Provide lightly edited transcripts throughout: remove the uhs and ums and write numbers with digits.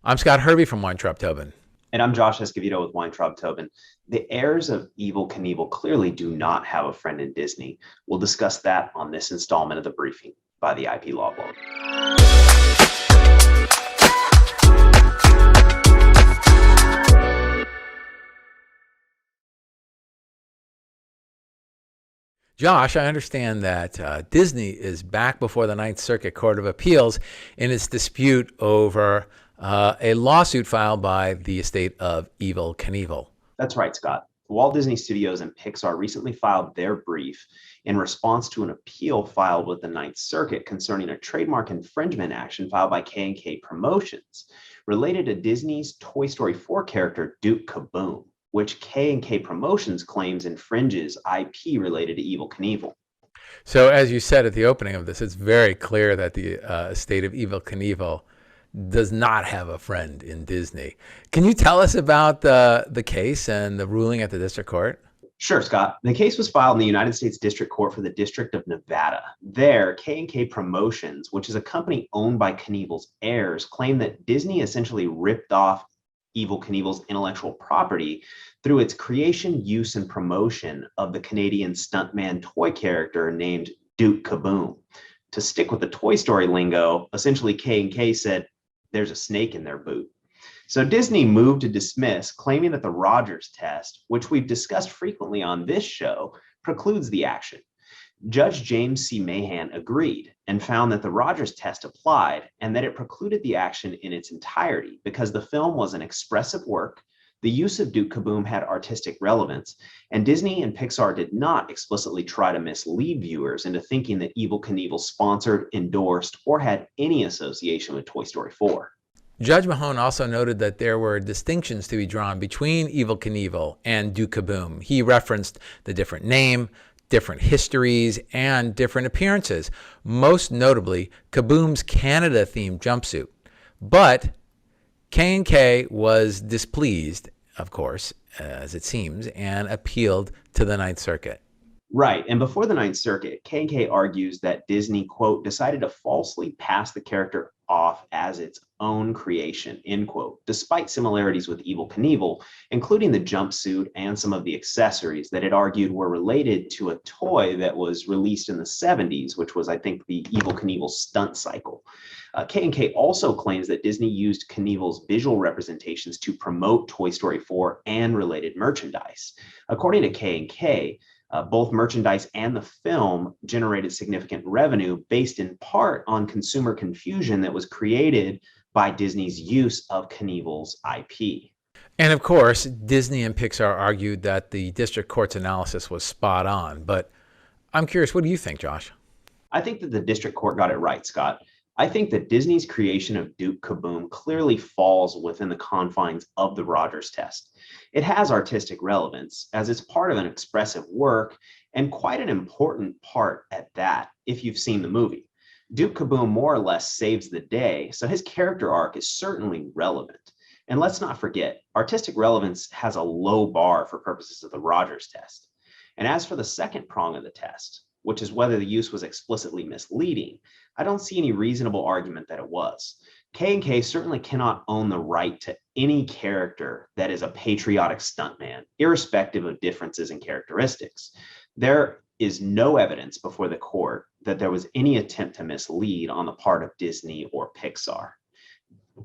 I'm Scott Hervey from Weintraub Tobin. And I'm Josh Escovedo with Weintraub Tobin. The heirs of Evel Knievel clearly do not have a friend in Disney. We'll discuss that on this installment of the briefing by the IP Law Blog. Josh, I understand that Disney is back before the Ninth Circuit Court of Appeals in its dispute over a lawsuit filed by the estate of Evel Knievel. That's right, Scott. Walt Disney Studios and Pixar recently filed their brief in response to an appeal filed with the Ninth Circuit concerning a trademark infringement action filed by K&K Promotions related to Disney's Toy Story 4 character Duke Caboom, which K&K Promotions claims infringes IP related to Evel Knievel. So, as you said at the opening of this, it's very clear that the estate of Evel Knievel does not have a friend in Disney. Can you tell us about the case and the ruling at the district court? Sure, Scott. The case was filed in the United States District Court for the District of Nevada. There, K&K Promotions, which is a company owned by Knievel's heirs, claimed that Disney essentially ripped off Evel Knievel's intellectual property through its creation, use, and promotion of the Canadian stuntman toy character named Duke Caboom. To stick with the Toy Story lingo, essentially K&K said, "There's a snake in their boot." So Disney moved to dismiss, claiming that the Rogers test, which we've discussed frequently on this show, precludes the action. Judge James C. Mahan agreed and found that the Rogers test applied and that it precluded the action in its entirety because the film was an expressive work, the use of Duke Caboom had artistic relevance, and Disney and Pixar did not explicitly try to mislead viewers into thinking that Evel Knievel sponsored, endorsed, or had any association with Toy Story 4. Judge Mahone also noted that there were distinctions to be drawn between Evel Knievel and Duke Caboom. He referenced the different name, different histories, and different appearances, most notably Caboom's Canada-themed jumpsuit. But K&K was displeased, of course, as it seems, and appealed to the Ninth Circuit. Right. And before the Ninth Circuit, K&K argues that Disney, quote, decided to falsely pass the character off as its own creation, end quote, despite similarities with Evel Knievel, including the jumpsuit and some of the accessories that it argued were related to a toy that was released in the 70s, which was, I think, the Evel Knievel stunt cycle. K&K also claims that Disney used Knievel's visual representations to promote Toy Story 4 and related merchandise. According to K&K, both merchandise and the film generated significant revenue based in part on consumer confusion that was created by Disney's use of Knievel's IP. And of course, Disney and Pixar argued that the district court's analysis was spot on. But I'm curious, what do you think, Josh? I think that the district court got it right, Scott. I think that Disney's creation of Duke Caboom clearly falls within the confines of the Rogers test. It has artistic relevance as it's part of an expressive work and quite an important part at that if you've seen the movie. Duke Caboom more or less saves the day, so his character arc is certainly relevant. And let's not forget, artistic relevance has a low bar for purposes of the Rogers test. And as for the second prong of the test, which is whether the use was explicitly misleading, I don't see any reasonable argument that it was. K&K certainly cannot own the right to any character that is a patriotic stuntman, irrespective of differences in characteristics. There is no evidence before the court that there was any attempt to mislead on the part of Disney or Pixar,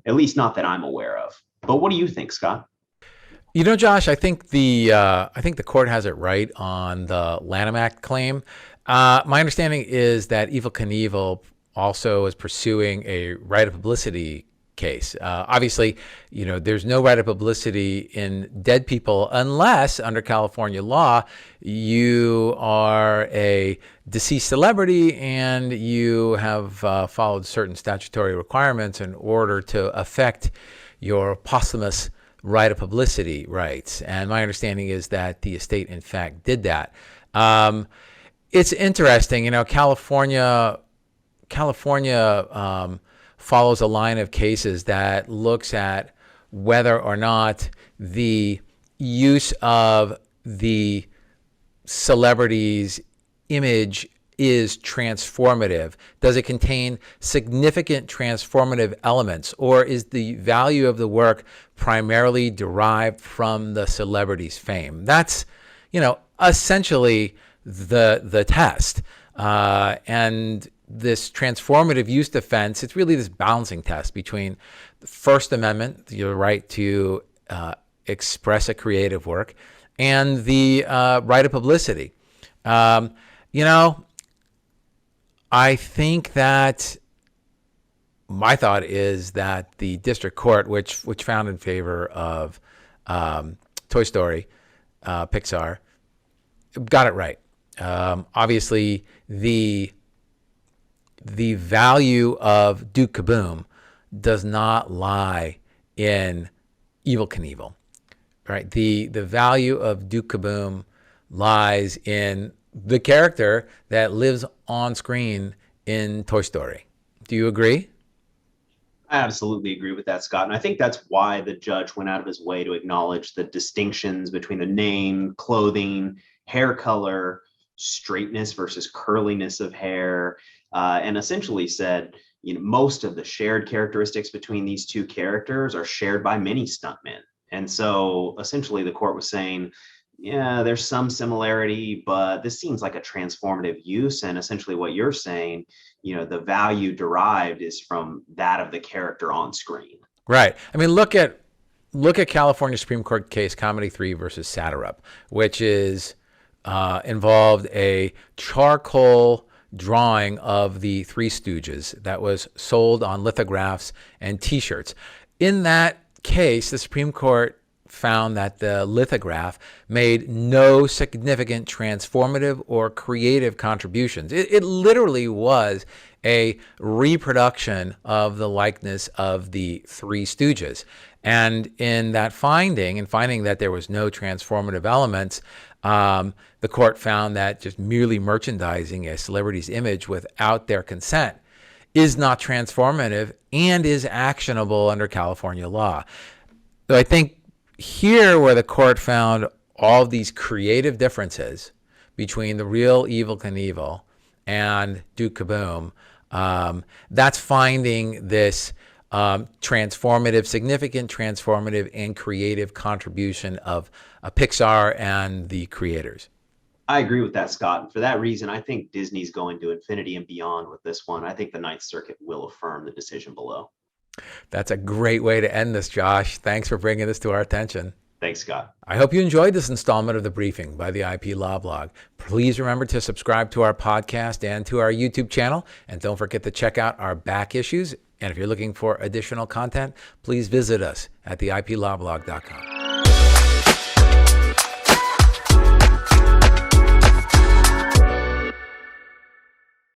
at least not that I'm aware of. But what do you think, Scott? You know, Josh, I think the court has it right on the Lanham Act claim. My understanding is that Evel Knievel also is pursuing a right of publicity case. Obviously, there's no right of publicity in dead people unless, under California law, you are a deceased celebrity and you have followed certain statutory requirements in order to affect your posthumous right of publicity rights. And my understanding is that the estate, in fact, did that. It's interesting, California follows a line of cases that looks at whether or not the use of the celebrity's image is transformative? Does it contain significant transformative elements, or is the value of the work primarily derived from the celebrity's fame? That's, essentially the test. And this transformative use defense, it's really this balancing test between the First Amendment, your right to express a creative work, and the right of publicity. I think that my thought is that the district court, which found in favor of Toy Story, Pixar, got it right. Obviously, the value of Duke Caboom does not lie in Evel Knievel, right? The value of Duke Caboom lies in the character that lives on screen in Toy Story. Do you agree? I absolutely agree with that, Scott. And I think that's why the judge went out of his way to acknowledge the distinctions between the name, clothing, hair color, straightness versus curliness of hair, and essentially said, most of the shared characteristics between these two characters are shared by many stuntmen. And so essentially the court was saying, yeah, there's some similarity, but this seems like a transformative use. And essentially what you're saying, the value derived is from that of the character on screen. Right. I mean, look at California Supreme Court case Comedy 3 versus Satirup, which is involved a charcoal drawing of the Three Stooges that was sold on lithographs and T-shirts. In that case, the Supreme Court found that the lithograph made no significant transformative or creative contributions. It literally was a reproduction of the likeness of the Three Stooges. And in that finding that there was no transformative elements, the court found that just merely merchandising a celebrity's image without their consent is not transformative and is actionable under California law. So I think here where the court found all these creative differences between the real Evel Knievel and Duke Caboom, that's finding this significant transformative and creative contribution of Pixar and the creators. I agree with that, Scott. And for that reason, I think Disney's going to infinity and beyond with this one. I think the Ninth Circuit will affirm the decision below. That's a great way to end this, Josh. Thanks for bringing this to our attention. Thanks, Scott. I hope you enjoyed this installment of The Briefing by the IP Law Blog. Please remember to subscribe to our podcast and to our YouTube channel. And don't forget to check out our back issues. And if you're looking for additional content, please visit us at theiplawblog.com.